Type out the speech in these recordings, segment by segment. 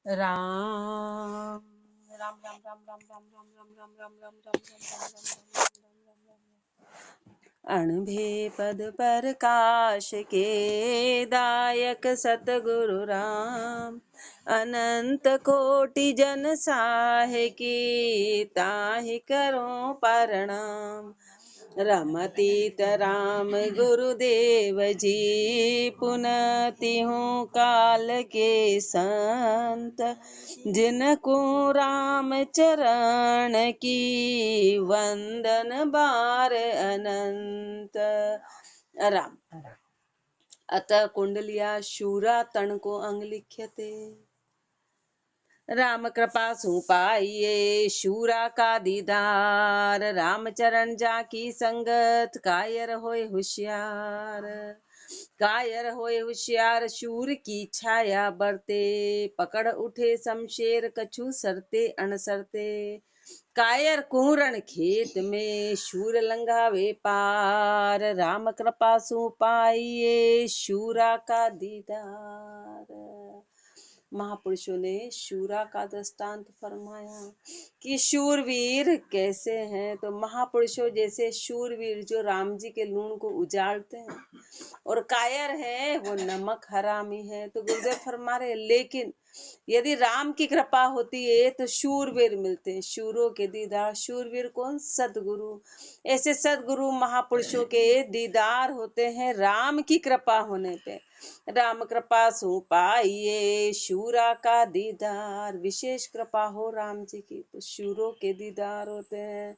राम राम राम राम राम राम राम राम राम राम राम राम राम अणभे पद प्रकाश के दायक सतगुरु राम अनंत कोटि जन साहे की ताहि करो प्रणाम। रमतीत राम गुरुदेव जी पुनति हूँ काल के संत जिनको राम चरण की वंदन बार अनंत। राम अतः कुंडलिया शूरा तण को अंग लिख्यते। राम कृपा सुपाइये शूरा का दीदार रामचरण जाकी संगत कायर होए होशियार। कायर होए होशियार शूर की छाया बरते पकड़ उठे शमशेर कछु सरते अणसरते। कायर कुरण खेत में शूर लंघावे पार राम कृपा सुपाइये शूरा का दीदार। महापुरुषों ने शूरा का दृष्टांत फरमाया कि शूरवीर कैसे हैं। तो महापुरुषों जैसे शूरवीर जो राम जी के लूण को उजाड़ते हैं और कायर है वो नमक हरामी है। तो गुरुदेव फरमा रहे लेकिन यदि राम की कृपा होती है तो शूरवीर मिलते हैं। शूरों के दीदार, शूरवीर कौन? सदगुरु। ऐसे सदगुरु महापुरुषों के दीदार होते हैं राम की कृपा होने पे। राम कृपा सुपाइये शूरा का दीदार। विशेष कृपा हो राम जी की तो शूरों के दीदार होते हैं।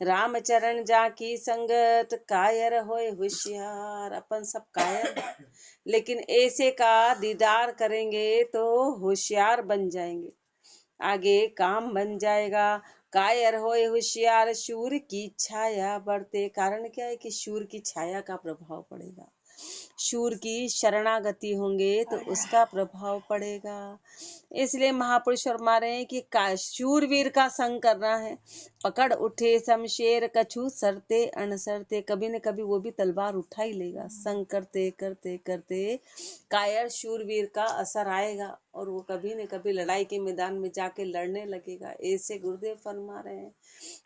रामचरण जाकी संगत कायर होए होशियार। अपन सब कायर लेकिन ऐसे का दीदार करेंगे तो होशियार बन जाएंगे, आगे काम बन जाएगा। कायर होए होशियार शूर की छाया बढ़ते। कारण क्या है कि शूर की छाया का प्रभाव पड़ेगा। शूर की शरणागति होंगे तो उसका प्रभाव पड़ेगा। इसलिए महापुरुष फरमा रहे हैं कि शूरवीर का संग करना है। पकड़ उठे शमशेर कछु सरते अणसरते। कभी न कभी वो भी तलवार उठा ही लेगा। संग करते करते करते कायर शूरवीर का असर आएगा और वो कभी न कभी लड़ाई के मैदान में जाके लड़ने लगेगा। ऐसे गुरुदेव फरमा रहे हैं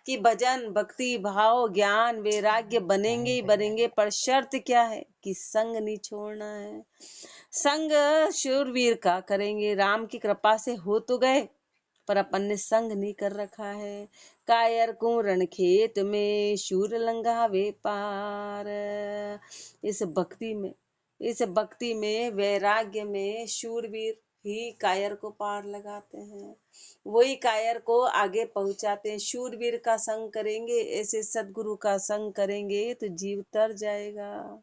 कि भजन भक्ति भाव ज्ञान वैराग्य बनेंगे ही बनेंगे, पर शर्त क्या है कि संग नहीं छोड़ना है। संग शूरवीर का करेंगे। राम की कृपा से हो तो गए पर अपन ने संग नहीं कर रखा है। कायर को रण खेत में शूर लंघावे पार। इस भक्ति में वैराग्य में शूरवीर ही कायर को पार लगाते हैं, वही कायर को आगे पहुंचाते हैं। शूरवीर का संग करेंगे, ऐसे सदगुरु का संग करेंगे तो जीव तर जाएगा।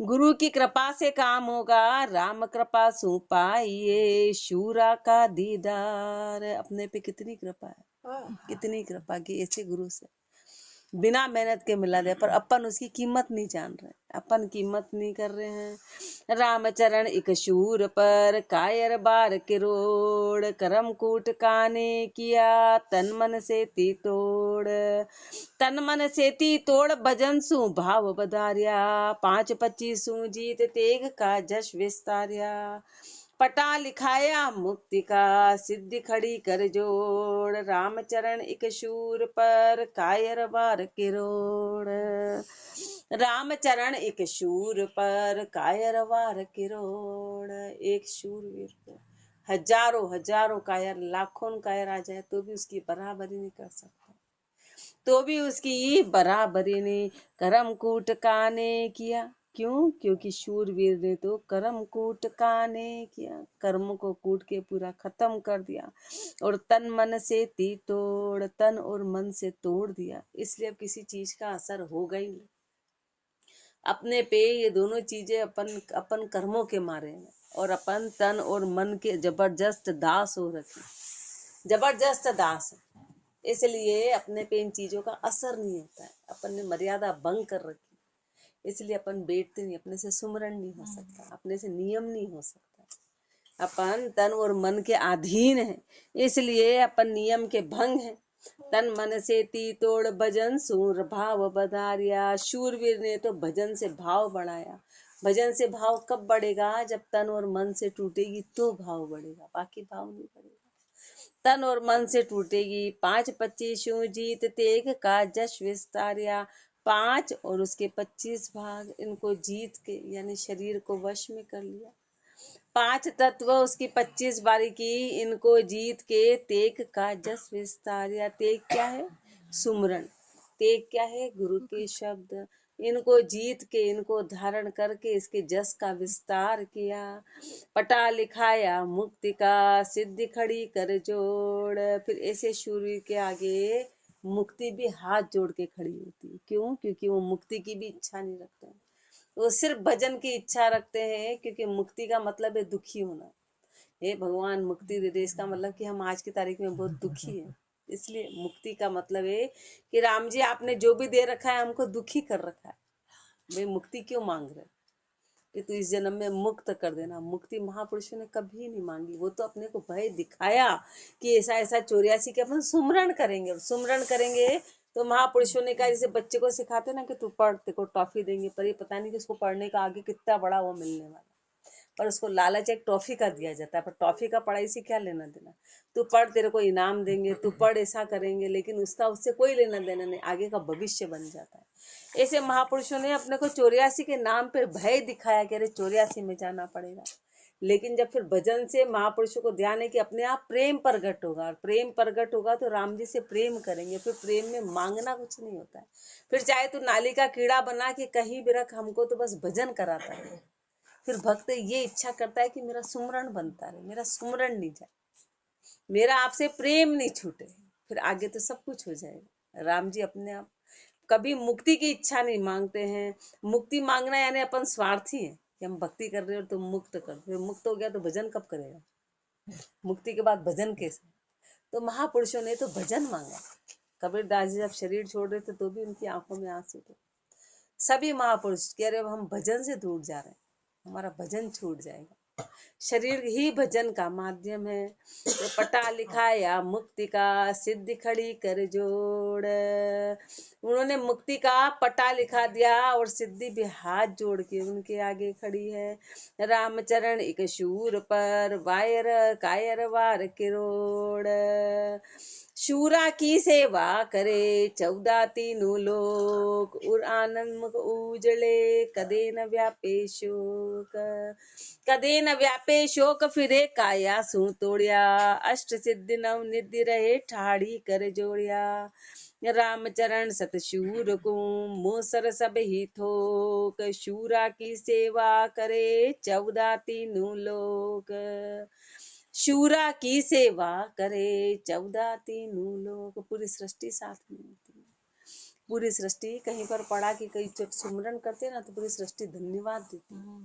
गुरु की कृपा से काम होगा। राम कृपा सुपाइये शूरा का दीदार। अपने पे कितनी कृपा है, कितनी कृपा की ऐसे गुरु से बिना मेहनत के मिला दे, पर अपन उसकी कीमत नहीं जान रहे, अपन कीमत नहीं कर रहे हैं। रामचरण एक शूर पर कायर बार किरोड़। करम कूट काने किया तन मन से ती तोड़। तन मन से ती तोड़ भजन सु भाव बधारिया। 5-25 जीत तेग का जश विस्तारिया। पटा लिखाया मुक्ति का सिद्धि खड़ी कर जोड़। रामचरण एक शूर पर कायर बार किरोड़। रामचरण एक शूर पर कायर बार किरोड़। एक शूरवीर को हजारों कायर, लाखों कायर आ जाए तो भी उसकी बराबरी नहीं कर सकता, तो भी उसकी बराबरी नहीं। करम कूट काने किया, क्यों? क्योंकि शूरवीर ने तो कर्म कूट काने किया, कर्म को कूट के पूरा खत्म कर दिया और तन मन से ती तोड़, तन और मन से तोड़ दिया। इसलिए अब किसी चीज का असर होगा ही नहीं अपने पे। ये दोनों चीजें अपन कर्मों के मारे हैं और अपन तन और मन के जबरदस्त दास हो रखे, जबरदस्त दास है। इसलिए अपने पे इन चीजों का असर नहीं होता है। अपन ने मर्यादा भंग कर रखी, इसलिए अपन बैठते नहीं, अपने से सुमरन नहीं हो सकता, अपने से नियम नहीं हो सकता। अपन तन और मन के अधीन है, इसलिए अपन नियम के भंग है। तन मन से ती तोड़ भजन सूर भाव बधारिया। शूरवीर ने तो भजन से भाव बढ़ाया, भजन से भाव कब बढ़ेगा? जब तन और मन से टूटेगी तो भाव बढ़ेगा, बाकी भाव नहीं बढ़ेगा। तन और मन से टूटेगी। 5-25 जीत तेग का जश विस्तारिया। 5 और उसके 25 भाग, इनको जीत के यानी शरीर को वश में कर लिया। 5 तत्व उसकी 25 बारीकी, इनको जीत के तेग का जस विस्तारिया। तेग क्या है? सुमरन। तेग क्या है? गुरु के शब्द। इनको जीत के, इनको धारण करके इसके जस का विस्तार किया। पटा लिखाया मुक्ति का, सिद्धि खड़ी कर जोड़। फिर ऐसे शूरवीर के आगे मुक्ति भी हाथ जोड़ के खड़ी होती है। क्यों? क्योंकि वो मुक्ति की भी इच्छा नहीं रखते हैं, वो सिर्फ भजन की इच्छा रखते हैं। क्योंकि मुक्ति का मतलब है दुखी होना। हे भगवान मुक्ति दे दे, इसका मतलब कि हम आज की तारीख में बहुत दुखी हैं। इसलिए मुक्ति का मतलब है कि राम जी आपने जो भी दे रखा है हमको दुखी कर रखा है, भाई मुक्ति क्यों मांग रहे कि तू इस जन्म में मुक्त कर देना। मुक्ति महापुरुषों ने कभी नहीं मांगी, वो तो अपने को भय दिखाया कि ऐसा ऐसा 84 के अपन सुमरण करेंगे। और सुमरण करेंगे तो महापुरुषों ने कहा, जैसे बच्चे को सिखाते ना कि तू पढ़, तेरे को टॉफी देंगे, पर ये पता नहीं कि उसको पढ़ने का आगे कितना बड़ा वो मिलने वाला, पर उसको लालच एक टॉफी का दिया जाता है। पर टॉफी का पढ़ाई से क्या लेना देना? तू पढ़, तेरे को इनाम देंगे, तू पढ़, ऐसा करेंगे, लेकिन उसका उससे कोई लेना देना नहीं, आगे का भविष्य बन जाता है। ऐसे महापुरुषों ने अपने को 84 के नाम पे भय दिखाया कि अरे 84 में जाना पड़ेगा। लेकिन जब फिर भजन से महापुरुषों को ध्यान है कि अपने आप प्रेम प्रगट होगा, और प्रेम प्रगट होगा तो राम जी से प्रेम करेंगे। फिर प्रेम में मांगना कुछ नहीं होता है। फिर चाहे तू नाली का कीड़ा बना के कहीं भी रख, हमको तो बस भजन कराता है। फिर भक्त ये इच्छा करता है कि मेरा सुमरण बनता रहे, मेरा सुमरण नहीं जाए, मेरा आपसे प्रेम नहीं छूटे, फिर आगे तो सब कुछ हो जाएगा। राम जी अपने आप कभी मुक्ति की इच्छा नहीं मांगते हैं। मुक्ति मांगना यानी अपन स्वार्थी हैं कि हम भक्ति कर रहे हो तो मुक्त कर, फिर मुक्त हो गया तो भजन कब करेगा? मुक्ति के बाद भजन कैसे? तो महापुरुषों ने तो भजन मांगा। कबीरदास जी जब शरीर छोड़ रहे थे तो भी उनकी आंखों में आंसू थे। सभी महापुरुष कह रहे हम भजन से दूर जा रहे हैं, हमारा भजन छूट जाएगा। शरीर ही भजन का माध्यम है। तो पटा लिखाया मुक्ति का, सिद्धि खड़ी कर जोड़। उन्होंने मुक्ति का पटा लिखा दिया और सिद्धि भी हाथ जोड़ के उनके आगे खड़ी है। रामचरण एक शूर पर, वायर कायर वार किरोड़। शूरा की सेवा करे 14 तीनों लोक, उर आनंद मुख उजले कदे न व्यापे शोक। कदे न व्यापे शोक फिरे काया सू तोड़िया, अष्ट सिद्धि नव निधि रहे ठाड़ी कर जोड़िया। रामचरण सतशूर को मोसर सब ही थोक, शूरा की सेवा करे 14 तीनों लोक। शूरा की सेवा करे 14 तीनों लोग। पूरी सृष्टि साथ में होती है। पूरी सृष्टि कहीं पर पढ़ा कि कई जब सुमरन करते ना तो पूरी सृष्टि धन्यवाद देती है।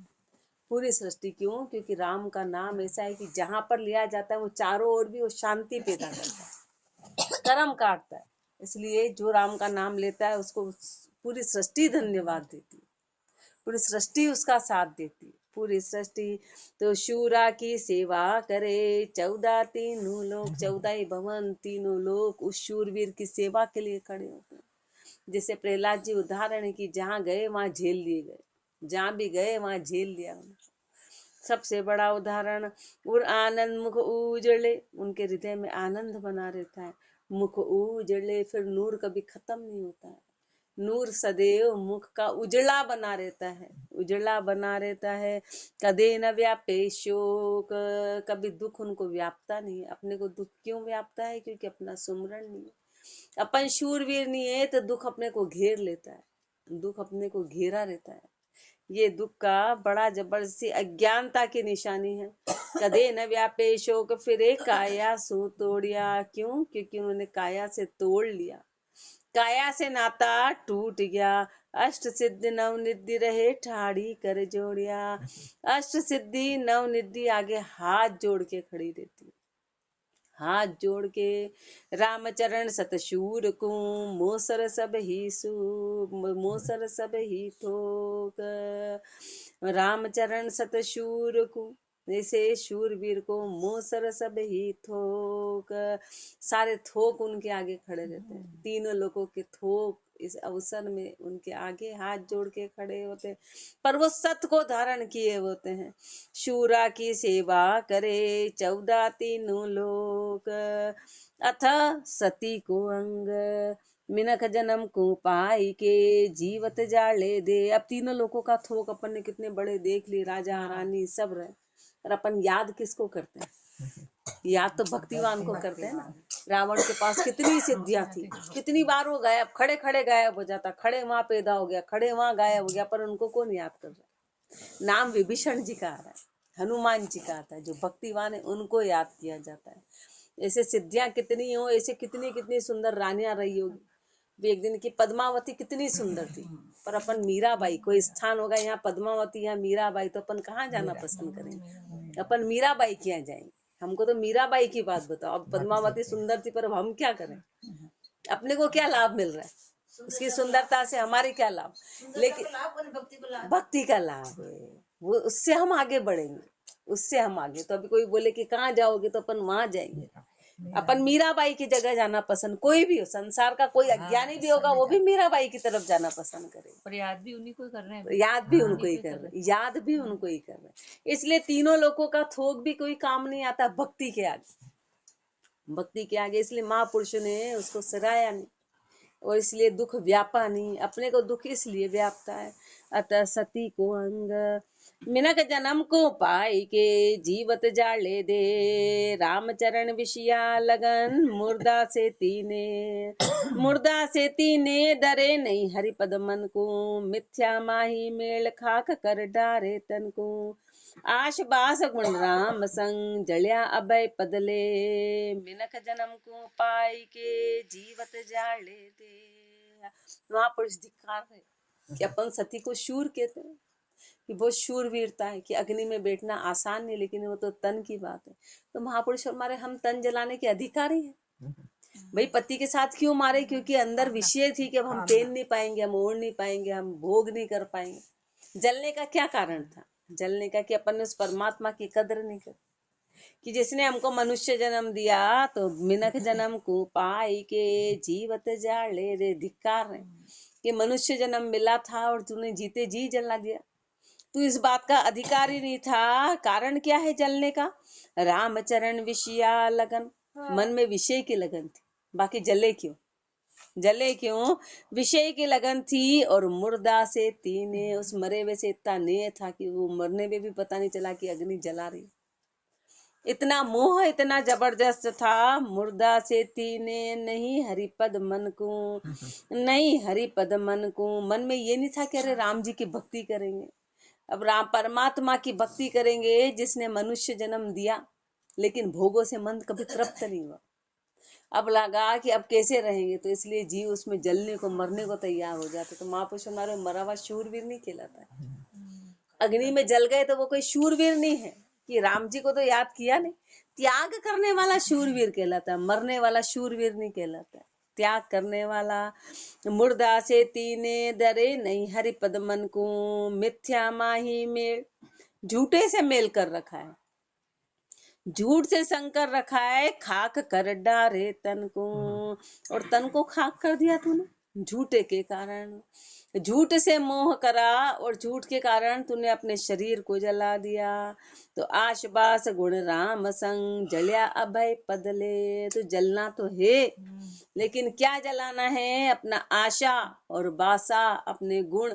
पूरी सृष्टि क्यों? क्योंकि राम का नाम ऐसा है कि जहां पर लिया जाता है वो चारों ओर भी वो शांति पैदा करता है, कर्म काटता है। इसलिए जो राम का नाम लेता है उसको पूरी सृष्टि धन्यवाद देती है, पूरी सृष्टि उसका साथ देती है, पूरी सृष्टि। तो शूरा की सेवा करे 14 तीनों लोग, 14 ही भवन तीनों लोग उस शूरवीर की सेवा के लिए खड़े होते हैं। जैसे प्रहलाद जी उदाहरण है कि जहाँ गए वहां झेल लिए गए, जहाँ भी गए वहां झेल लिया उन्होंने। सबसे बड़ा उदाहरण। और आनंद मुख उजले, उनके हृदय में आनंद बना रहता है। मुख उजले, फिर नूर कभी खत्म नहीं होता है। नूर सदैव मुख का उजला बना रहता है, उजला बना रहता है। कदे न व्यापे शोक, कभी दुख उनको व्यापता नहीं। अपने को दुख क्यों व्यापता है? क्योंकि अपना सुमरण नहीं है, अपन शूरवीर नहीं है तो दुख अपने को घेर लेता है, दुख अपने को घेरा रहता है। ये दुख का बड़ा जबरदस्ती अज्ञानता की निशानी है। कदे न व्यापे शोक फिरे काया सू तोड़िया। क्यों? क्योंकि उन्होंने काया से तोड़ लिया, काया से नाता टूट गया। अष्ट सिद्धि नव निधि रहे ठाड़ी कर जोड़िया। अष्ट सिद्धि नव निधि आगे हाथ जोड़ के खड़ी रहती, हाथ जोड़ के। रामचरण सतशूर को मोसर सब ही मोसर सब ही थोक। रामचरण सतशूर को, जैसे शूरवीर को मोसर सब ही थोक, सारे थोक उनके आगे खड़े रहते हैं। तीनों लोगों के थोक इस अवसर में उनके आगे हाथ जोड़ के खड़े होते, पर वो सत्य को धारण किए होते हैं। शूरा की सेवा करे 14 तीनों लोक, अथ सती को अंग मिनख जन्म को पाई के जीवत जाले दे। अब तीनों लोगों का थोक अपन ने कितने बड़े देख लिए, राजा रानी सब रहे, और अपन याद किसको करते हैं? याद तो भक्तिवान को करते हैं ना। रावण के पास कितनी सिद्धियां थी, कितनी बार वो गायब, खड़े खड़े गायब हो जाता, खड़े वहां पैदा हो गया, खड़े वहां गायब हो गया, पर उनको कौन याद कर रहा है? नाम विभीषण जी का आ रहा है, हनुमान जी का आता है। जो भक्तिवान है उनको याद किया जाता है। ऐसे सिद्धियां कितनी हो, ऐसे कितनी कितनी सुंदर रानियां रही होगी। भी एक दिन की पद्मावती कितनी सुंदर थी, पर अपन मीराबाई, कोई स्थान होगा यहाँ पद्मावती, यहाँ मीराबाई, तो अपन कहाँ जाना पसंद करेंगे? अपन मीराबाई के यहाँ जाएंगे। हमको तो मीराबाई की बात बताओ। अब पद्मावती सुंदर थी, पर अब हम क्या करें? अपने को क्या लाभ मिल रहा है उसकी सुंदरता से? हमारी क्या लाभ? लेकिन भक्ति का लाभ है वो, उससे हम आगे बढ़ेंगे, उससे हम आगे। तो अभी कोई बोले कि कहाँ जाओगे, तो अपन वहां जाएंगे। अपन मीराबाई की जगह जाना पसंद, कोई भी हो संसार का, कोई अज्ञानी भी होगा वो भी मीराबाई की तरफ जाना पसंद करे। और याद भी उन्हीं को कर रहे हैं, याद भी उनको ही कर रहे, याद भी उनको ही कर रहे। इसलिए तीनों लोगों का थोक भी कोई काम नहीं आता भक्ति के आगे, भक्ति के आगे। इसलिए महापुरुष ने उसको सराया नहीं, और इसलिए दुख व्यापा नहीं। अपने को दुख इसलिए व्यापता है। अतः सती को अंग मिनक जन्म को पाई के जीवत जाले दे, रामचरण विषया लगन मुर्दा से तीने, मुर्दा से तीने डरे नहीं हरिपद मन को, मिथ्या माही मेल खाक कर डारे तन को, आश बास गुण राम संग जलिया अभय पदले, मिनक जन्म को पाई के जीवत जाले दे। महापुरुष धिक्कार है कि अपन सती को शूर कहते हैं, कि बहुत शूरवीरता है, कि अग्नि में बैठना आसान नहीं, लेकिन वो तो तन की बात है। तो महापुरुष हमारे, हम तन जलाने के अधिकारी हैं। भाई पति के साथ क्यों मारे? क्योंकि अंदर विषय थी कि अब हम पहन नहीं पाएंगे, हम ओढ़ नहीं पाएंगे, हम भोग नहीं कर पाएंगे। जलने का क्या कारण था? जलने का कि अपन ने उस परमात्मा की कदर नहीं कर, कि जिसने हमको मनुष्य जन्म दिया, तो मिनख जन्म को पाई के जीवत जाले रे। धिक्कार है कि मनुष्य जन्म मिला था और तूने जीते जी जला दिया। तू इस बात का अधिकारी नहीं था। कारण क्या है जलने का? रामचरण विषया लगन, मन में विषय की लगन थी। बाकी जले क्यों? जले क्यों? विषय की लगन थी। और मुर्दा से तीने, उस मरे हुए से इतना नेह था कि वो मरने में भी पता नहीं चला कि अग्नि जला रही। इतना मोह इतना जबरदस्त था। मुर्दा से तीने नहीं हरिपद मन को, नहीं हरिपद मन को। मन में ये नहीं था कि अरे राम जी की भक्ति करेंगे। अब राम परमात्मा की भक्ति करेंगे जिसने मनुष्य जन्म दिया, लेकिन भोगों से मन कभी तृप्त नहीं हुआ। अब लगा कि अब कैसे रहेंगे, तो इसलिए जीव उसमें जलने को मरने को तैयार हो जाते। तो महापुरुष हमारे मरा हुआ शूरवीर नहीं कहलाता है। अग्नि में जल गए तो वो कोई शूरवीर नहीं है, कि राम जी को तो याद किया नहीं। त्याग करने वाला शूरवीर कहलाता है, मरने वाला शूरवीर नहीं कहलाता है। त्याग करने वाला। मुर्दा से तीने डरे नहीं हरिपद मन को, मिथ्या माही मेल, झूठे से मेल कर रखा है, झूठ से संकर रखा है। खाक कर डारे तन को, और तन को खाक कर दिया तूने झूठे के कारण। झूठ से मोह करा और झूठ के कारण तूने अपने शरीर को जला दिया। तो आशबास गुण राम संग जलिया अभय पदले। तो जलना तो है, लेकिन क्या जलाना है? अपना आशा और बासा, अपने गुण,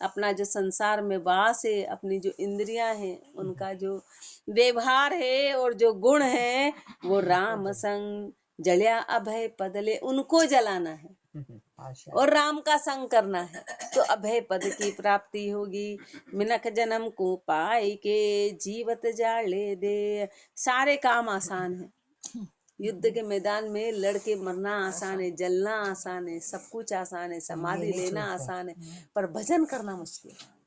अपना जो संसार में वास है, अपनी जो इंद्रियां हैं, उनका जो व्यवहार है और जो गुण है, वो राम संग जलिया अभय पदले, उनको जलाना है और राम का संग करना है, तो अभय पद की प्राप्ति होगी। मिनख जन्म को पाई के जीवत जाले दे। सारे काम आसान है। युद्ध के मैदान में लड़के मरना आसान है, जलना आसान है, सब कुछ आसान है, समाधि लेना आसान है, पर भजन करना मुश्किल है।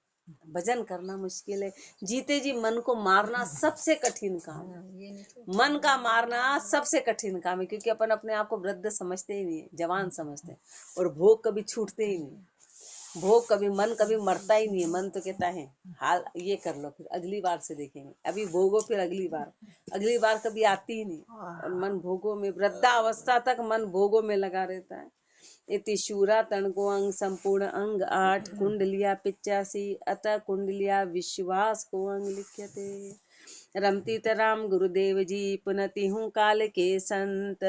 भजन करना मुश्किल है। जीते जी मन को मारना सबसे कठिन काम है। मन का मारना सबसे कठिन काम है, क्योंकि अपन अपने आप को वृद्ध समझते ही नहीं है, जवान समझते हैं, और भोग कभी छूटते ही नहीं। भोग कभी, मन कभी मरता ही नहीं है। मन तो कहता है हाल ये कर लो, फिर अगली बार से देखेंगे, अभी भोगो फिर अगली बार, अगली बार कभी आती ही नहीं। और मन भोगों में, वृद्धावस्था तक मन भोगों में लगा रहता है। इति शूरा तन को अंग संपूर्ण अंग 8 कुंडलिया 85 अतः कुंडलिया विश्वास को अंग लिख्यते। रमती राम गुरुदेव जी पुनति हूँ काल के संत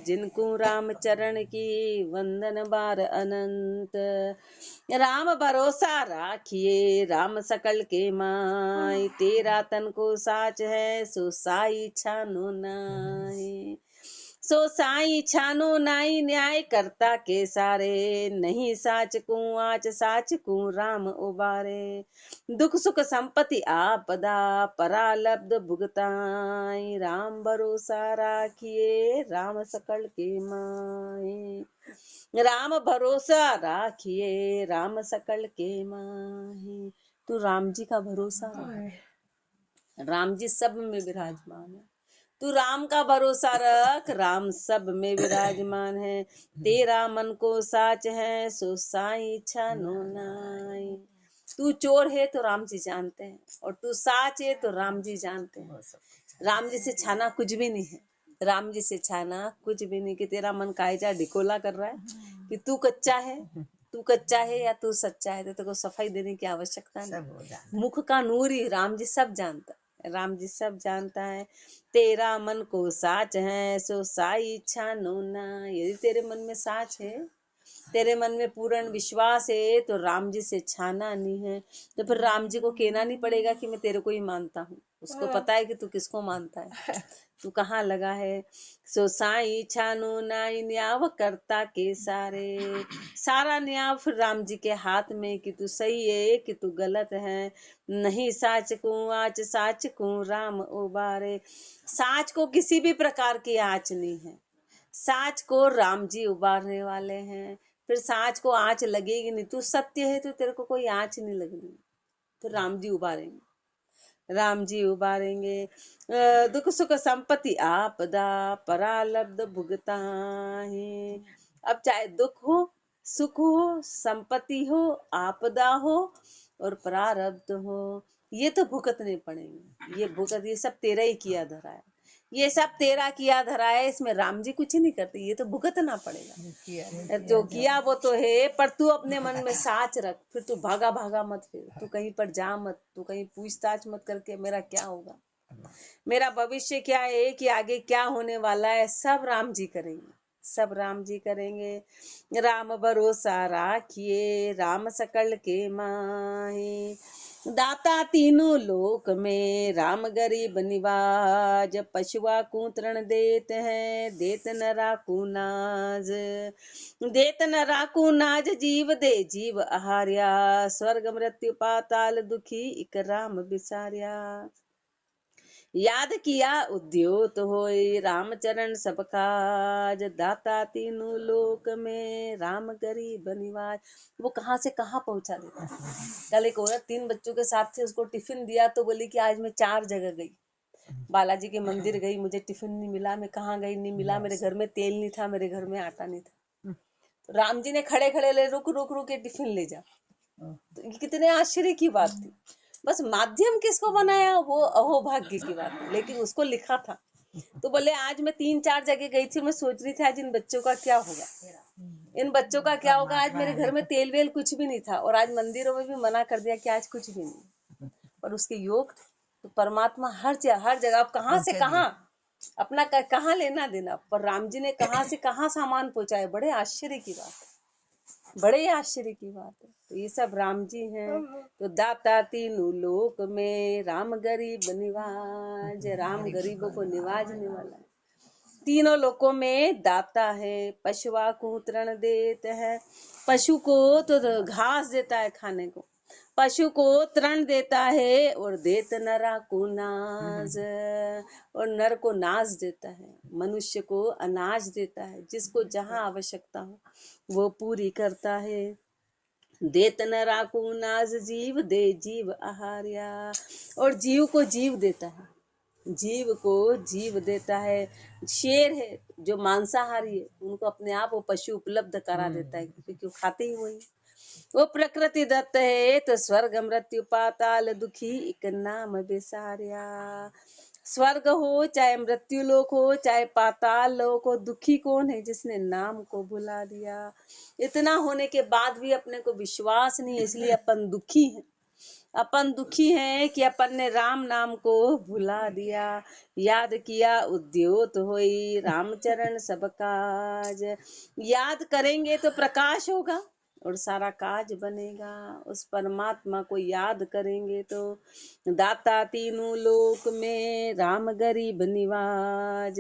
जिनको राम चरण की वंदन बार अनंत। राम भरोसा राखिए राम सकल के माय तेरा तन को साच है सो साई छानो नाय। सो साई छानो नाई न्याय करता के सारे नहीं साच को आच साच को राम उबारे। दुख सुख संपत्ति आपदा परालब्ध भुगताई राम भरोसा राखिए राम सकल के माही। राम भरोसा राखिए राम सकल के माही। तो राम जी का भरोसा रख, राम जी सब में विराजमान है। तू राम का भरोसा रख राम सब में विराजमान है। तेरा मन को साच है सो साई छानो नाई। तू चोर है तो राम जी जानते हैं और तू साच है तो राम जी जानते हैं। राम जी से छाना कुछ भी नहीं है, राम जी से छाना कुछ भी नहीं। कि तेरा मन कायजा ढिकोला कर रहा है कि तू कच्चा है, तू कच्चा है या तू सच्चा है, तो तेरे को सफाई देने की आवश्यकता नहीं। मुख का नूर ही राम जी सब जानता है, राम जी सब जानता है। तेरा मन को साच है सो साई छानो ना। यदि तेरे मन में साच है, तेरे मन में पूर्ण विश्वास है तो राम जी से छाना नहीं है। तो फिर राम जी को कहना नहीं पड़ेगा कि मैं तेरे को ही मानता हूँ। उसको पता है कि तू किसको मानता है, तू कहाँ लगा है। सो साई छानो नाई न्याव करता के सारे। सारा न्याव फिर राम जी के हाथ में कि तू सही है कि तू गलत है। नहीं साच को आच साच को राम उबारे। साच को किसी भी प्रकार की आँच नहीं है, साच को राम जी उबारने वाले हैं। फिर साच को आँच लगेगी नहीं, तू सत्य है तो तेरे को कोई आँच नहीं लगनी, तो राम जी उबारेंगे, राम जी उबारेंगे। दुख सुख संपत्ति आपदा परालब्ध भुगताहि। अब चाहे दुख हो, सुख हो, संपत्ति हो, आपदा हो और प्रारब्ध हो, ये तो भुगतने पड़ेंगे। ये सब तेरा ही किया धरा है, ये सब तेरा किया धरा है, इसमें राम जी कुछ नहीं करते, ये तो भुगतना पड़ेगा। जो किया वो तो है, पर तू अपने मन में साच रख। फिर तू भागा भागा मत, फिर तू कहीं पर जा मत, तू कहीं पूछताछ मत करके मेरा क्या होगा, मेरा भविष्य क्या है, कि आगे क्या होने वाला है, सब राम जी करेंगे, सब राम जी करेंगे। राम भरोसा राखिए राम सकल के माही। दाता तीनों लोक में राम गरीब निवाज। पशुआ को तृण देत हैं देत न राखू नाज। देत न राखू नाज जीव दे जीव आहार्या। स्वर्ग मृत्यु पाताल दुखी इक राम बिसार्या। याद किया उद्योत होय रामचरण सब काज। दाता तीनों लोक में राम गरीब निवाज। वो कहाँ से कहाँ पहुंचा देता है। कल एक औरत 3 बच्चों के साथ थी, उसको टिफिन दिया तो बोली कि आज मैं 4 जगह गई, बालाजी के मंदिर गई, मुझे टिफिन नहीं मिला, मैं कहाँ गई नहीं मिला, मेरे घर में तेल नहीं था, मेरे घर में आटा नहीं था। तो राम जी ने खड़े खड़े ले रुक रुक रुक के टिफिन ले जा। तो ये कितने आश्चर्य की बात थी। बस माध्यम किसको बनाया वो अहोभाग्य की बात है, लेकिन उसको लिखा था। तो बोले आज मैं 3-4 जगह गई थी, मैं सोच रही थी आज इन बच्चों का क्या होगा, इन बच्चों का क्या होगा। आज मेरे घर में तेल वेल कुछ भी नहीं था, और आज मंदिरों में भी मना कर दिया कि आज कुछ भी नहीं। और उसके योग तो परमात्मा हर जगह, आप कहाँ से कहाँ अपना कहाँ लेना देना, पर राम जी ने कहाँ से कहाँ सामान पहुंचाए। बड़े आश्चर्य की बात है, बड़े आश्चर्य की बात है। तो ये सब राम जी हैं। तो दाता तीनों लोक में राम गरीब निवाज। राम गरीबों को निवाजने वाला है, तीनों लोकों में दाता है। पशुआ को तृण देते हैं, पशु को तो घास देता है खाने को, पशु को तृण देता है, और देत नरा को नाज, और नर को नाज देता है। मनुष्य को अनाज देता है, जिसको जहाँ आवश्यकता हो वो पूरी करता है। देत नरा को नाज जीव दे जीव आहार्या, और जीव को जीव देता है, जीव को जीव देता है। शेर है जो मांसाहारी है, उनको अपने आप वो पशु उपलब्ध करा देता है, क्योंकि वो खाते ही वही। वो प्रकृति दत्त है तो स्वर्ग मृत्यु पाताल दुखी एक नाम बेसार्या। स्वर्ग हो चाहे मृत्यु लोक हो चाहे पाताल लोक हो, दुखी कौन है जिसने नाम को भुला दिया। इतना होने के बाद भी अपने को विश्वास नहीं है, इसलिए अपन दुखी हैं। अपन दुखी हैं कि अपन ने राम नाम को भुला दिया। याद किया उद्योत होई रामचरण सब काज। याद करेंगे तो प्रकाश होगा और सारा काज बनेगा। उस परमात्मा को याद करेंगे तो दाता तीनों लोक में राम गरीब निवाज।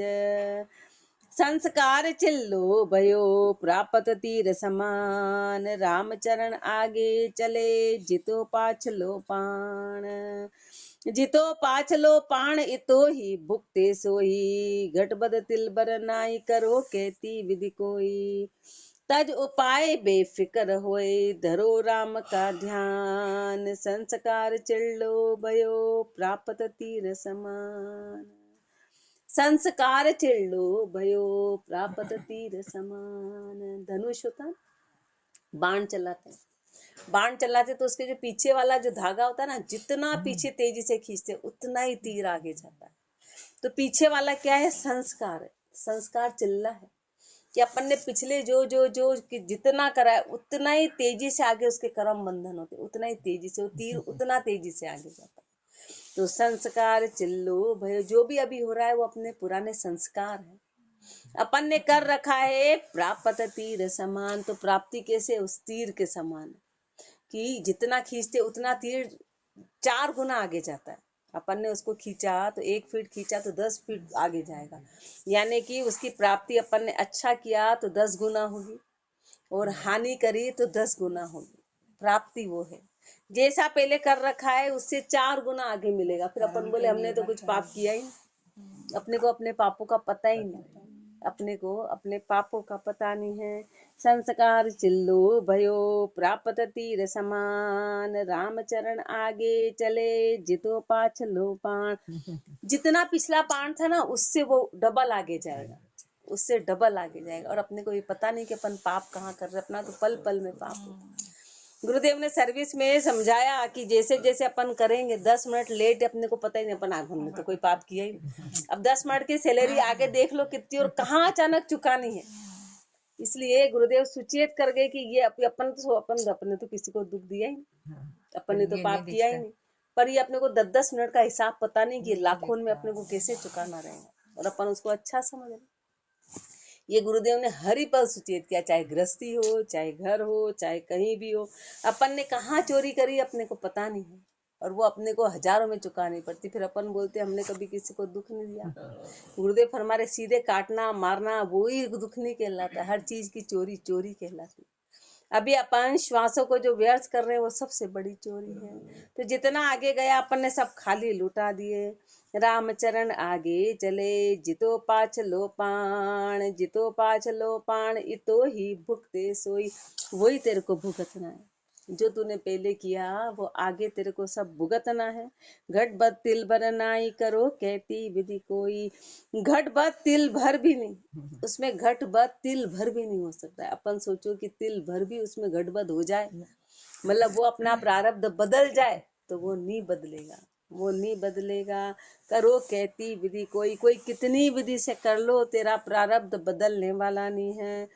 संस्कार चिल्लो भयो प्रापत तीर समान। रामचरण आगे चले जितो पाछलो पाण। जितो पाछलो पाण इतो ही भुक्ते सोही। घटबद तिलबर नाई करो कहती विधि कोई। तज उपाय बेफिकर होए धरो राम का ध्यान। संस्कार चिल्लो भयो प्रापत तीर समान। संस्कार चिल्लो भयो प्रापत तीर समान। धनुष होता है, बाण चलाते हैं। बाण चलाते तो उसके जो पीछे वाला जो धागा होता है ना, जितना पीछे तेजी से खींचते उतना ही तीर आगे जाता है। तो पीछे वाला क्या है? संस्कार है। संस्कार चिल्ला है कि अपन ने पिछले जो जो जो जितना करा है उतना ही तेजी से आगे उसके कर्म बंधन होते, उतना ही तेजी से वो तीर उतना तेजी से आगे जाता है। तो संस्कार चिल्लो भयो, जो भी अभी हो रहा है वो अपने पुराने संस्कार है, अपन ने कर रखा है। प्राप्त तीर समान, तो प्राप्ति कैसे? उस तीर के समान कि जितना खींचते उतना तीर 4 गुना आगे जाता है। अपन ने उसको खींचा तो 1 फीट खींचा तो 10 फीट आगे जाएगा, यानी कि उसकी प्राप्ति अपन ने अच्छा किया तो 10 गुना होगी और हानि करी तो 10 गुना होगी। प्राप्ति वो है, जैसा पहले कर रखा है उससे 4 गुना आगे मिलेगा। फिर अपन बोले हमने तो कुछ पाप किया ही नहीं, अपने को अपने पापों का पता ही नहीं, अपने को अपने पापों का पता नहीं है। संस्कार चिल्लो भयो प्रापत तीर समान। रामचरण आगे चले जितो पाछलो पाण। जितना पिछला पाण था ना उससे वो डबल आगे जाएगा, उससे डबल आगे जाएगा। और अपने को ये पता नहीं कि अपन पाप कहाँ कर रहे, अपना तो पल पल में पाप होता। गुरुदेव ने सर्विस में समझाया कि जैसे जैसे अपन करेंगे 10 मिनट लेट, अपने को पता ही नहीं अपन हमने तो कोई पाप किया ही नहीं। अब 10 मिनट की सैलरी आगे देख लो कितनी और कहाँ अचानक चुकानी है। इसलिए गुरुदेव सुचेत कर गए कि ये अपने तो किसी को दुख दिया ही नहीं, अपन ने तो पाप किया ही नहीं, पर ये अपने को 10-10 मिनट का हिसाब पता नहीं कि लाखों में अपने को कैसे चुकाना रहेगा और अपन उसको अच्छा समझ रहे। ये गुरुदेव ने हर ही पल सुचेत किया, चाहे गृहस्थी हो चाहे घर हो चाहे कहीं भी हो। अपन ने कहाँ चोरी करी अपने को पता नहीं है और वो अपने को हजारों में चुकानी पड़ती। फिर अपन बोलते हमने कभी किसी को दुख नहीं दिया। गुरुदेव फरमारे सीधे काटना मारना वो ही दुख नहीं कहलाता, हर चीज की चोरी चोरी कहलाती। अभी अपन श्वासों को जो व्यर्थ कर रहे हैं वो सबसे बड़ी चोरी है। तो जितना आगे गया अपन ने सब खाली लुटा दिए। रामचरण आगे चले जितो पाछलो पाण। जितो पाछलो पाण इतो ही भुगते सोई। वही तेरे को भुगतना है, जो तूने पहले किया वो आगे तेरे को सब भुगतना है। घट बद तिल भर नाई करो कहती विधि कोई। घट बद तिल भर भी नहीं, उसमें घट बद तिल भर भी नहीं हो सकता है। अपन सोचो कि तिल भर भी उसमें घट बद हो जाए, मतलब वो अपना प्रारब्ध बदल जाए, तो वो नहीं बदलेगा, वो नहीं बदलेगा। करो कहती विधि कोई, कोई कितनी विधि से कर लो तेरा प्रारब्ध बदलने वाला नहीं है।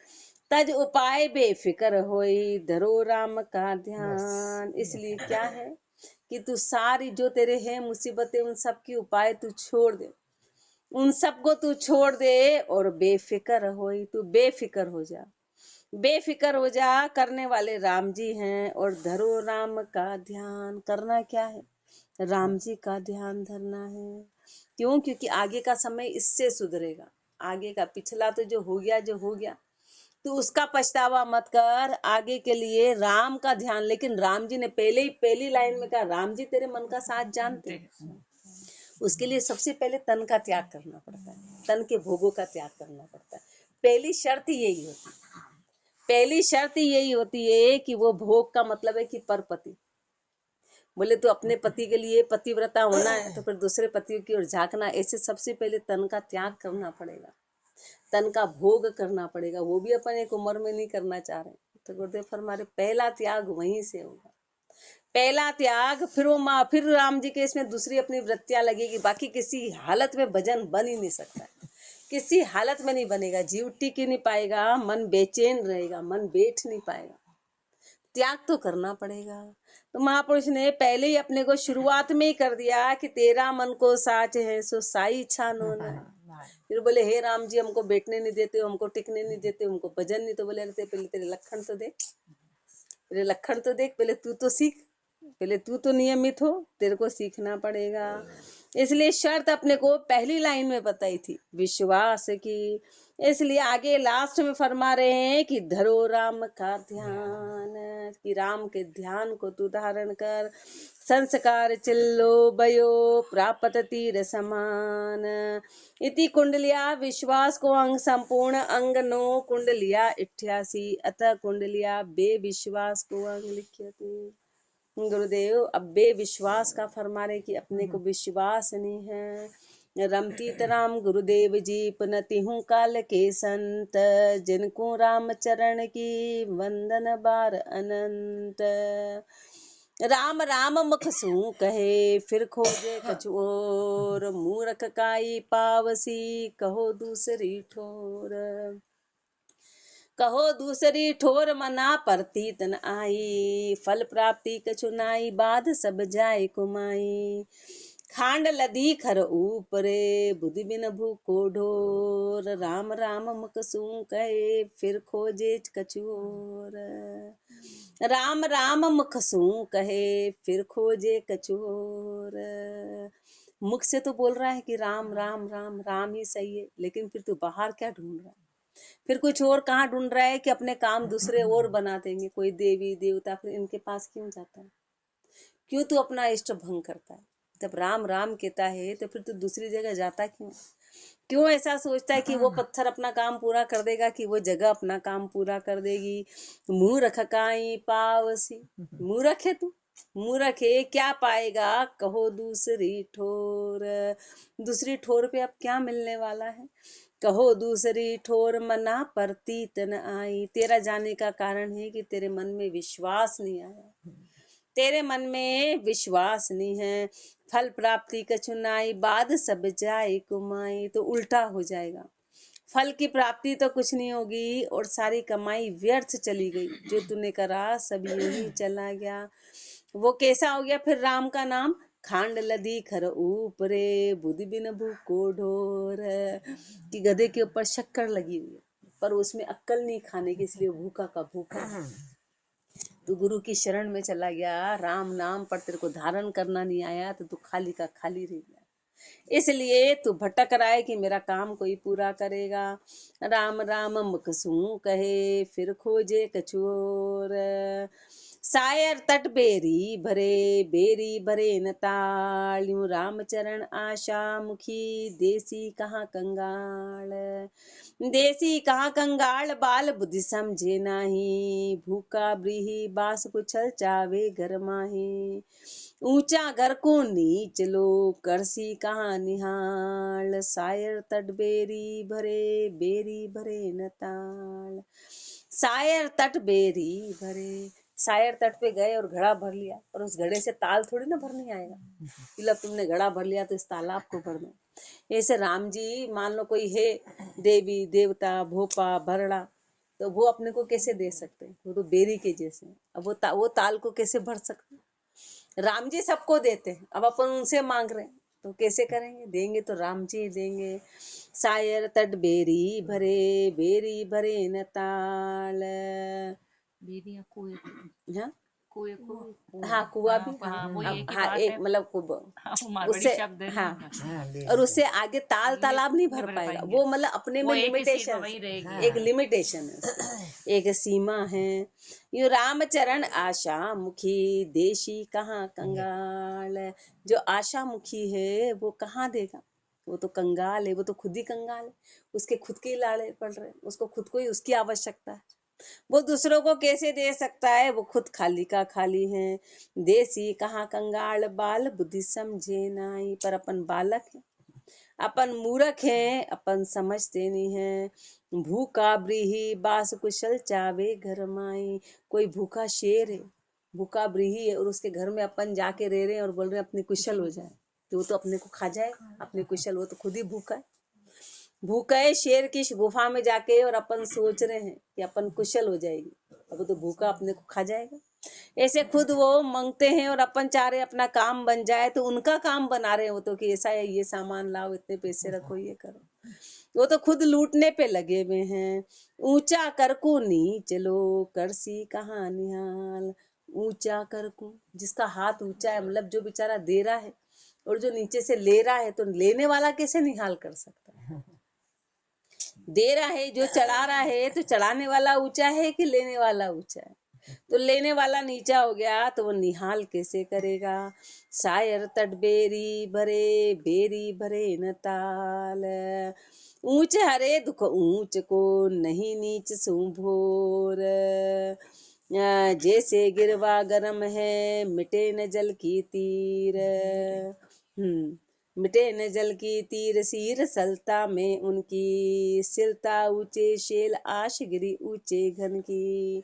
तज उपाय बेफिक्र होई धरो राम का ध्यान। इसलिए क्या है कि तू सारी जो तेरे हैं मुसीबतें उन सब की उपाय तू छोड़ दे, उन सबको तू छोड़ दे और बेफिक्र होई, तू बेफिक्र हो जा, बेफिक्र हो जा। करने वाले राम जी हैं और धरो राम का ध्यान। करना क्या है? राम जी का ध्यान धरना है। क्यों? क्योंकि आगे का समय इससे सुधरेगा। आगे का पिछला तो जो हो गया जो हो गया, तो उसका पछतावा मत कर, आगे के लिए राम का ध्यान। लेकिन राम जी ने पहले ही पहली लाइन में कहा राम जी तेरे मन का साथ जानते हैं। उसके लिए सबसे पहले तन का त्याग करना पड़ता है, तन के भोगों का त्याग करना पड़ता है। पहली शर्त यही होती है, पहली शर्त यही होती है कि वो भोग का मतलब है कि परपति। बोले तो अपने पति के लिए पतिव्रता होना है तो फिर दूसरे पतियों की ओर झांकना, ऐसे सबसे पहले तन का त्याग करना पड़ेगा, तन का भोग करना पड़ेगा। वो भी अपन एक उम्र में नहीं करना चाह रहे, तो गुरुदेव फरमारे पहला त्याग वहीं से होगा। पहला त्याग, फिर वो माँ, फिर राम जी के इसमें दूसरी अपनी वृत्तियां लगेगी। बाकी किसी हालत में भजन बन ही नहीं सकता, किसी हालत में नहीं बनेगा। जीव टिक ही नहीं पाएगा, मन बेचैन रहेगा, मन बैठ नहीं पाएगा। त्याग तो करना पड़ेगा। तो महापुरुष ने पहले ही अपने को शुरुआत में ही कर दिया कि तेरा मन को साच है सो साई छानो न। फिर बोले हे राम जी, हमको बैठने नहीं देते हो, हमको टिकने नहीं देते, हमको भजन नहीं। तो बोले अरे पहले तेरे लक्षण तो देख, पहले लक्षण तो देख, पहले तू तो सीख, पहले तू तो नियमित हो, तेरे को सीखना पड़ेगा। इसलिए शर्त अपने को पहली लाइन में बताई थी, विश्वास की। इसलिए आगे लास्ट में फरमा रहे हैं कि धरो राम का ध्यान, कि राम के ध्यान को तू धारण कर। संस्कार चिल्लो बयो प्रापत तीर समान, इति कुंडलिया विश्वास को अंग संपूर्ण अंग नो कुंडलिया 88, अतः कुंडलिया बे विश्वास को अंग लिख्यते। गुरुदेव अब बेविश्वास का फरमा रहे कि अपने को विश्वास नहीं है। रमती राम गुरुदेव जी पुनति हूँ काल के संत, जिनको राम चरण की वंदन बार अनंत। राम राम मुख सू कहे फिर खोजे कछु और, मूर्ख काई पावसी कहो दूसरी ठोर। कहो दूसरी ठोर मना परती तन आई, फल प्राप्ति कछु नाई बाध सब जाय कुमाई। खांड लदी खर ऊपरे बुद्धि बिन भूको ढोर, राम राम मुख सू कहे फिर खोजे कछु और। राम राम मुख सू कहे फिर खोजे कछु और। मुख से तो बोल रहा है कि राम राम राम राम ही सही है, लेकिन फिर तू बाहर क्या ढूंढ रहा है, फिर कुछ और कहाँ ढूंढ रहा है कि अपने काम दूसरे और बना देंगे, कोई देवी देवता, फिर इनके पास क्यों जाता है, क्यों तू अपना इष्ट भंग करता है। जब राम राम कहता है तो फिर तू दूसरी जगह जाता क्यों, क्यों ऐसा सोचता है कि वो पत्थर अपना काम पूरा कर देगा, कि वो जगह अपना काम पूरा कर देगी। मूर्ख काई पावसी, मूर्ख है तू, मूर्ख है, क्या पाएगा कहो दूसरी ठोर। दूसरी ठोर पे अब क्या मिलने वाला है, कहो दूसरी ठोर मना परती तन आई। तेरा जाने का कारण है कि तेरे मन में विश्वास नहीं आया, तेरे मन में विश्वास नहीं है। फल प्राप्ति कछु नाई बाद सब जाए कुमाई, तो उल्टा हो जाएगा, फल की प्राप्ति तो कुछ नहीं होगी और सारी कमाई व्यर्थ चली गई, जो तूने करा सब यूं ही चला गया। वो कैसा हो गया फिर राम का नाम, खांड लदी खर ऊपरे बुद्धि बिन भूको ढोर, कि गधे के ऊपर शक्कर लगी हुई है पर उसमें अक्कल नहीं खाने की, इसलिए भूखा का भूखा। तू गुरु की शरण में चला गया, राम नाम पर तेरे को धारण करना नहीं आया, तो तू खाली का खाली रह गया। इसलिए तू भटक रहा है कि मेरा काम कोई पूरा करेगा। राम राम मुख सू कहे फिर खोजे कछु और, सायर तट बेरी भरे न ताल, यूं राम चरण आशा मुखी देसी कहाँ कंगाल। देसी कहाँ कंगाल बाल बुद्धि समझे नाही, भूखा ब्रीही बास कुछल चावे घर माही। ऊंचा घर को नीच लो करसी कहाँ निहाल, सायर तट बेरी भरे न ताल। सायर तट बेरी भरे, सायर तट पे गए और घड़ा भर लिया, और उस घड़े से ताल थोड़ी ना भरने आएगा, मतलब तुमने घड़ा भर लिया तो इस तालाब को भरना। ऐसे राम जी मान लो कोई है देवी देवता भोपा भरड़ा, तो वो अपने को कैसे दे सकते हैं, वो तो बेरी के जैसे। अब वो ताल को कैसे भर सकते, राम जी सबको देते हैं, अब अपन उनसे मांग रहे हैं तो कैसे करेंगे, देंगे तो राम जी देंगे। सायर तट बेरी भरे न ताल। बेरिया कुएं हाँ कुएं को हाँ कुआ भी, हाँ वो अब एक ही हाँ बात एक है। मतलब कुब, हाँ, वो मारवाड़ी उससे शब्द है हाँ, ना। और उससे आगे ताल तालाब नहीं भर भर पाएगा पाएंगे, वो, मतलब अपने वो में एक ही सीट में लिमिटेशन, वही रहेगी। एक लिमिटेशन है उसकी, एक सीमा है। यू रामचरण आशा मुखी देशी कहाँ कंगाल, जो आशा मुखी है वो कहाँ देगा, वो तो कंगाल है, वो तो खुद ही कंगाल है, उसके खुद के ही लाड़े पड़ रहे हैं, उसको खुद को ही उसकी आवश्यकता है, वो दूसरों को कैसे दे सकता है, वो खुद खाली का खाली है। देसी कहाँ कंगाल बाल बुद्धि समझे नाई, पर अपन बालक है, अपन मूर्ख है, अपन समझते नहीं है। भूखा ब्रीही बास कुशल चावे घर माई, कोई भूखा शेर है भूखा ब्रीही है और उसके घर में अपन जाके रह रहे हैं और बोल रहे हैं अपनी कुशल हो जाए, तो वो तो अपने को खा जाए अपने कुशल, वो तो खुद ही भूखा है। भूखा है शेर की गुफा में जाके और अपन सोच रहे हैं कि अपन कुशल हो जाएगी, अब तो भूखा अपने को खा जाएगा। ऐसे खुद वो मांगते हैं और अपन चाह रहे अपना काम बन जाए, तो उनका काम बना रहे हो तो कि ऐसा है, ये सामान लाओ, इतने पैसे रखो, ये करो। वो तो खुद लूटने पे लगे हुए हैं। ऊंचा कर को नीच लो, करसी कहाँ निहाल। ऊंचा कर को, जिसका हाथ ऊंचा है, मतलब जो बेचारा दे रहा है और जो नीचे से ले रहा है, तो लेने वाला कैसे निहाल कर सकता है। दे रहा है जो चढ़ा रहा है, तो चढ़ाने वाला ऊंचा है कि लेने वाला ऊंचा है। तो लेने वाला नीचा हो गया तो वो निहाल कैसे करेगा। शायर तट बेरी भरे न ताल। ऊंच हरे दुख ऊंच को, नहीं नीच सु भोर। जैसे गिरवा गरम है, मिटे न जल की तीर। मिटे न जल की तीर सीर, सलता में उनकी। सिलता ऊंचे शेल, आश गिरी ऊंचे घन की।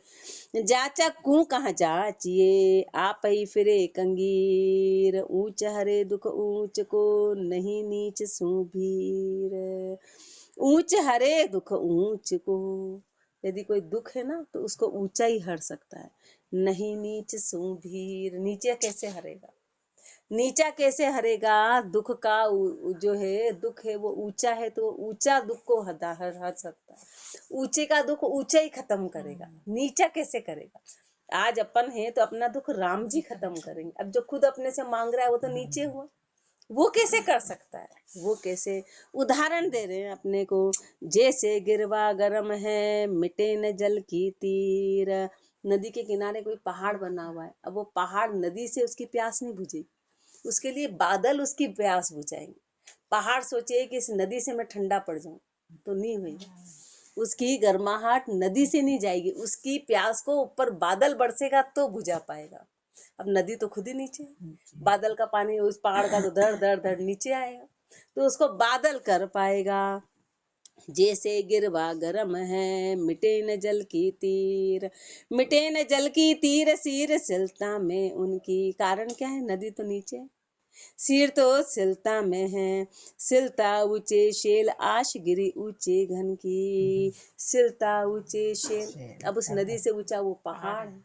जाचा कू कहाँ जाचिए, आप ही फिरे कंगीर। ऊंच हरे दुख ऊंच को, नहीं नीच सुभीर। ऊंच हरे दुख ऊंच को, यदि कोई दुख है ना तो उसको ऊंचा ही हर सकता है। नहीं नीच सुभीर, नीचे कैसे हरेगा, नीचा कैसे हरेगा। दुख का जो है, दुख है वो ऊंचा है, तो ऊंचा दुख को हर सकता है। ऊंचे का दुख ऊंचा ही खत्म करेगा, नीचा कैसे करेगा। आज अपन है तो अपना दुख राम जी खत्म करेंगे। अब जो खुद अपने से मांग रहा है वो तो नीचे हुआ, वो कैसे कर सकता है। वो कैसे, उदाहरण दे रहे हैं अपने को। जैसे गिरवा गरम है, मिटे न जल की तीर। नदी के किनारे कोई पहाड़ बना हुआ है, अब वो पहाड़ नदी से उसकी प्यास नहीं बुझेगी, उसके लिए बादल उसकी प्यास बुझाएंगे। पहाड़ सोचे कि इस नदी से मैं ठंडा पड़ जाऊं, तो नहीं हुई। उसकी गर्माहट नदी से नहीं जाएगी, उसकी प्यास को ऊपर बादल बरसेगा तो बुझा पाएगा। अब नदी तो खुद ही नीचे है, बादल का पानी उस पहाड़ का तो धड़ धड़ धड़ नीचे आएगा, तो उसको बादल कर पाएगा। जैसे गिरवा गरम है, मिटे न जल की तीर। मिटे न जल की तीर, सीर सिलता में उनकी। कारण क्या है, नदी तो नीचे है, सिर तो सिलता में है। सिलता ऊंचे शेल, आश गिरी ऊंचे घन की। सिलता ऊंचे शेल, अब उस नदी से ऊंचा वो पहाड़ है,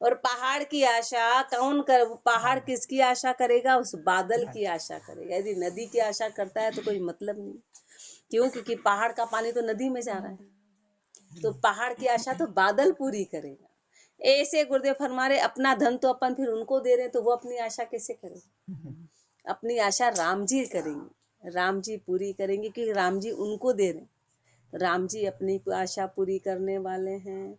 और पहाड़ की आशा कौन कर, पहाड़ किसकी आशा करेगा, उस बादल की आशा करेगा। यदि नदी की आशा करता है तो कोई मतलब नहीं। क्यों, क्योंकि पहाड़ का पानी तो नदी में जा रहा है, तो पहाड़ की आशा तो बादल पूरी करेगा। ऐसे गुरुदेव फरमा रहे, अपना धन तो अपन फिर उनको दे रहे हैं, तो वो अपनी आशा कैसे करेंगे। अपनी आशा राम जी करेंगे, राम जी पूरी करेंगे, क्योंकि राम जी उनको दे रहे हैं, राम जी अपनी आशा पूरी करने वाले हैं।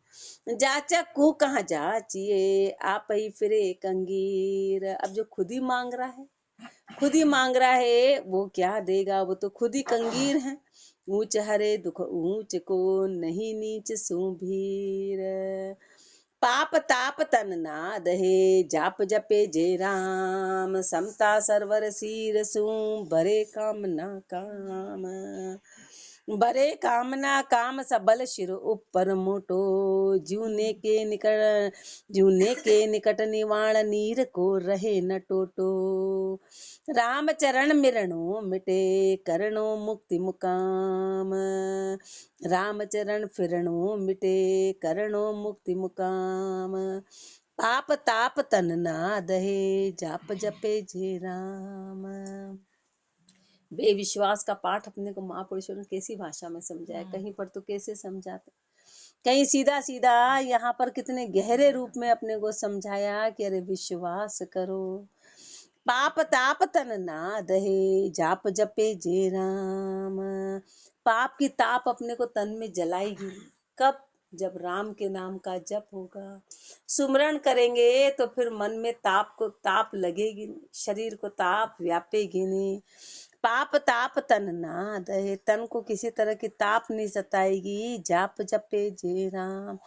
जाचक को कहाँ जाचिए, आप ही फिरे कंगीर। अब जो खुद ही मांग रहा है, खुद ही मांग रहा है, वो क्या देगा, वो तो खुद ही कंगीर है। ऊंच हरे दुख ऊंच को, नहीं नीच सुभीर। पाप ताप तन ना दहे, जाप जपे जे राम। समता सरवर सीर सू, भरे काम ना काम। बरे कामना काम सबल शिर ऊपर मोटो। जूने के निकट निवाण, नीर को रहे न टोटो। राम चरण मिरणो मिटे, करणो मुक्ति मुकाम। राम चरण फिरणो मिटे, करणो मुक्ति मुकाम। पाप ताप तन ना दहे, जाप जपे जे राम। बेविश्वास का पाठ अपने को महापुरुषों ने कैसी भाषा में समझाया, कहीं पर तो कैसे समझाते, कहीं सीधा सीधा, यहाँ पर कितने गहरे रूप में अपने को समझाया कि अरे विश्वास करो। पाप ताप तन ना दहे, जाप जपे जे राम। पाप की ताप अपने को तन में जलाएगी कब, जब राम के नाम का जप होगा, सुमरण करेंगे, तो फिर मन में ताप लगेगी, शरीर को ताप व्यापेगी नहीं। पाप ताप तन ना दहे, तन को किसी तरह की ताप नहीं सताएगी। जाप जपे जे राम,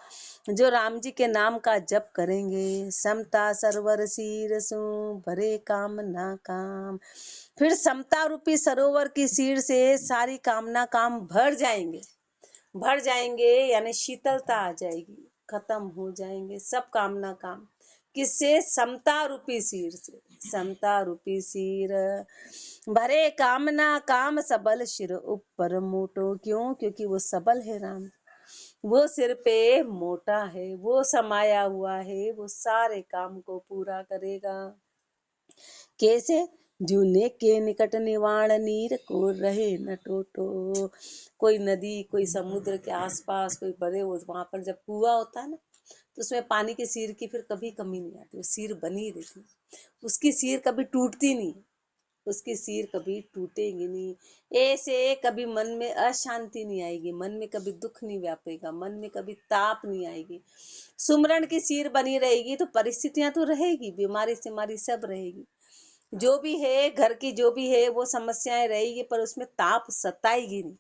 जो राम जी के नाम का जप करेंगे। समता सरवर सीर सू, भरे काम ना काम। फिर समता रूपी सरोवर की सीर से सारी कामना काम भर जाएंगे, भर जाएंगे, यानी शीतलता आ जाएगी, खत्म हो जाएंगे सब कामना काम। किससे? समता रूपी सिर से। समता रूपी सिर भरे कामना काम सबल सिर ऊपर मोटो। क्यों? क्योंकि वो सबल है राम, वो सिर पे मोटा है, वो समाया हुआ है, वो सारे काम को पूरा करेगा। कैसे? जूने के निकट निवाण नीर को रहे न टोटो। कोई नदी, कोई समुद्र के आसपास कोई बड़े, वहां पर जब कुआं होता है ना, तो उसमें पानी के सिर की फिर कभी कमी नहीं आती, वो सिर बनी रहती, उसकी सिर कभी टूटती नहीं, उसकी सिर कभी टूटेगी नहीं। ऐसे कभी मन में अशांति नहीं आएगी, मन में कभी दुख नहीं व्यापेगा, मन में कभी ताप नहीं आएगी। सुमरण की सिर बनी रहेगी तो परिस्थितियां तो रहेगी, बीमारी सिमारी सब रहेगी, जो भी है घर की जो भी है वो समस्याएं रहेगी, पर उसमें ताप सताएगी नहीं,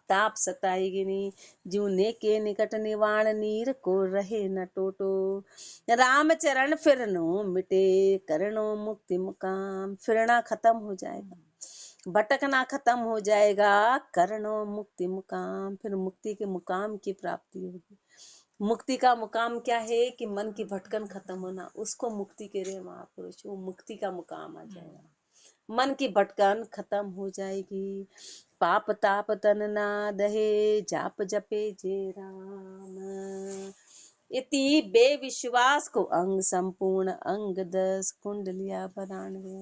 ताप सताएगी नहीं। जूने के निकट निवाण नीर को रहे न टोटो। राम चरण फिरनो मिटे करनो मुक्ति मुकाम। फिरना खत्म हो जाएगा, भटकना खत्म हो जाएगा, करनो मुक्ति मुकाम, फिर मुक्ति के मुकाम की प्राप्ति होगी। मुक्ति का मुकाम क्या है? कि मन की भटकन खत्म होना, उसको मुक्ति कह रहे महापुरुष, वो मुक्ति का मुकाम आ जाएगा, मन की भटकन खत्म हो जाएगी। पाप ताप तन ना दहे जाप जपे जे राम। इति बेविश्वास को अंग संपूर्ण अंग 10 कुंडलिया बनाने।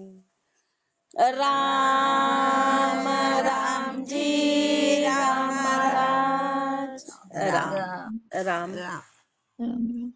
राम राम जी राम महाराज राम राम। राम राम।